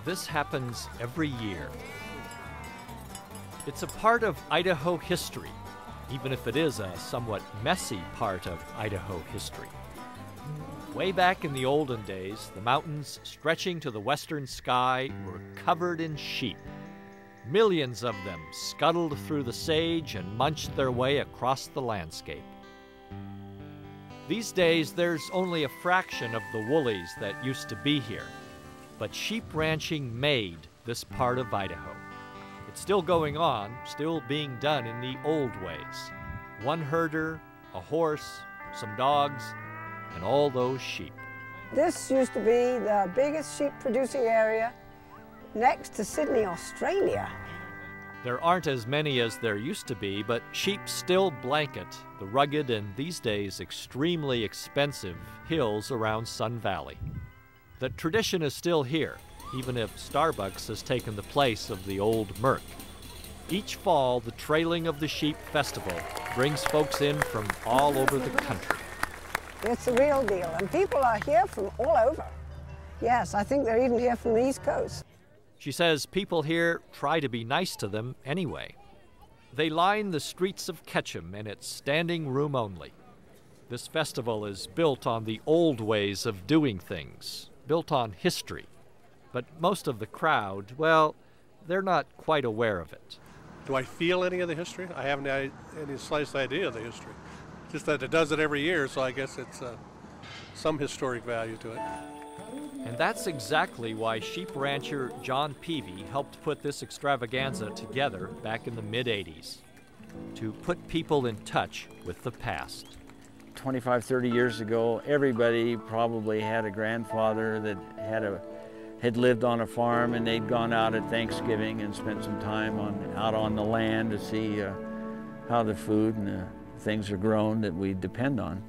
This happens every year. It's a part of Idaho history, even if it is a somewhat messy part of Idaho history. Way back in the olden days, the mountains stretching to the western sky were covered in sheep. Millions of them scuttled through the sage and munched their way across the landscape. These days, there's only a fraction of the woolies that used to be here, but sheep ranching made this part of Idaho. It's still going on, still being done in the old ways. One herder, a horse, some dogs, and all those sheep. This used to be the biggest sheep producing area next to Sydney, Australia. There aren't as many as there used to be, but sheep still blanket the rugged and these days extremely expensive hills around Sun Valley. The tradition is still here, even if Starbucks has taken the place of the old Merc. Each fall, the Trailing of the Sheep Festival brings folks in from all over the country. It's a real deal, and people are here from all over. Yes, I think they're even here from the East Coast. She says people here try to be nice to them anyway. They line the streets of Ketchum, and it's standing room only. This festival is built on the old ways of doing things, built on history. But most of the crowd, well, they're not quite aware of it. Do I feel any of the history? I haven't had any slightest idea of the history. Just that it does it every year, so I guess it's some historic value to it. And that's exactly why sheep rancher John Peavy helped put this extravaganza together back in the mid-'80s, to put people in touch with the past. 25, 30 years ago, everybody probably had a grandfather that had lived on a farm, and they'd gone out at Thanksgiving and spent some time out on the land to see how the food and the things are grown that we depend on.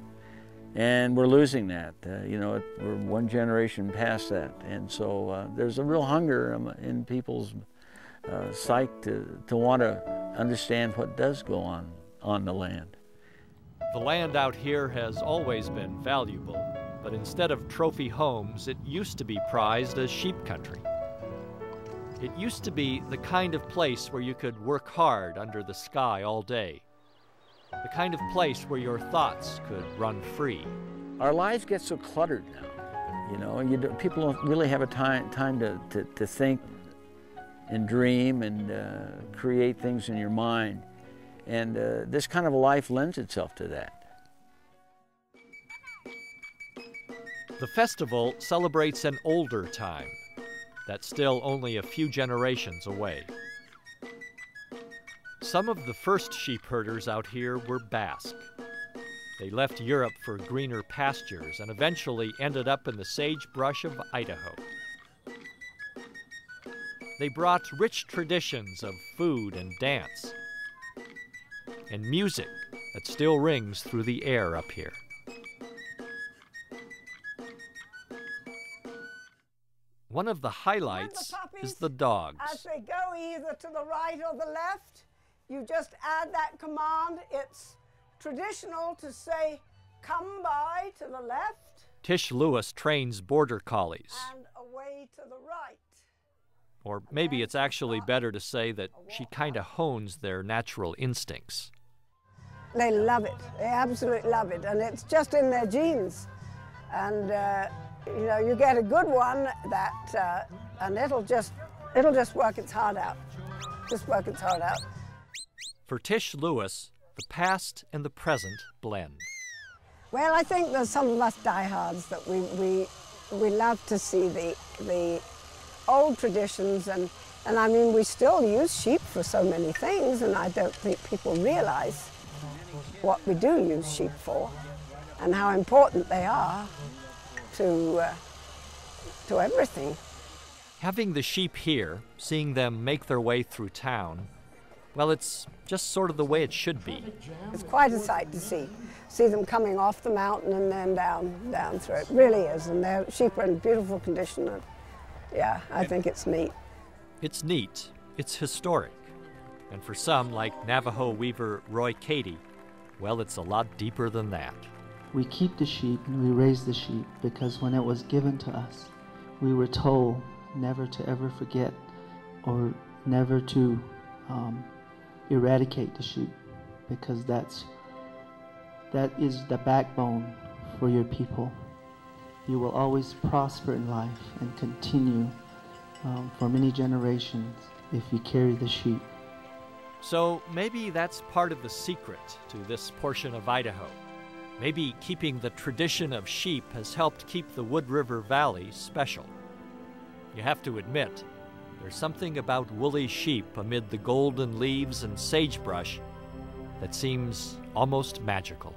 And we're losing that. We're one generation past that. And so there's a real hunger in people's psyche to want to understand what does go on the land. The land out here has always been valuable, but instead of trophy homes, it used to be prized as sheep country. It used to be the kind of place where you could work hard under the sky all day. The kind of place where your thoughts could run free. Our lives get so cluttered now, and people don't really have a time to think and dream and create things in your mind. And this kind of a life lends itself to that. The festival celebrates an older time that's still only a few generations away. Some of the first sheep herders out here were Basque. They left Europe for greener pastures and eventually ended up in the sagebrush of Idaho. They brought rich traditions of food and dance, and music that still rings through the air up here. One of the highlights is the dogs. As they go either to the right or the left, you just add that command. It's traditional to say, "Come by" to the left. Tish Lewis trains border collies. And away to the right. Or maybe it's actually better to say that she kind of hones their natural instincts. They love it. They absolutely love it. And it's just in their genes. And, you get a good one and it'll just work its heart out. Just work its heart out. For Tish Lewis, the past and the present blend. Well, I think there's some of us diehards that we love to see the old traditions, and I mean, we still use sheep for so many things, and I don't think people realize what we do use sheep for and how important they are to everything. Having the sheep here, seeing them make their way through town, well, it's just sort of the way it should be. It's quite a sight to see them coming off the mountain and then down through it. It really is, and their sheep are in beautiful condition. And yeah, I think it's neat. It's neat, it's historic, and for some, like Navajo weaver Roy Cady, well, it's a lot deeper than that. We keep the sheep and we raise the sheep because when it was given to us, we were told never to ever forget or never to eradicate the sheep, because that is the backbone for your people. You will always prosper in life and continue for many generations if you carry the sheep. So maybe that's part of the secret to this portion of Idaho. Maybe keeping the tradition of sheep has helped keep the Wood River Valley special. You have to admit, there's something about woolly sheep amid the golden leaves and sagebrush that seems almost magical.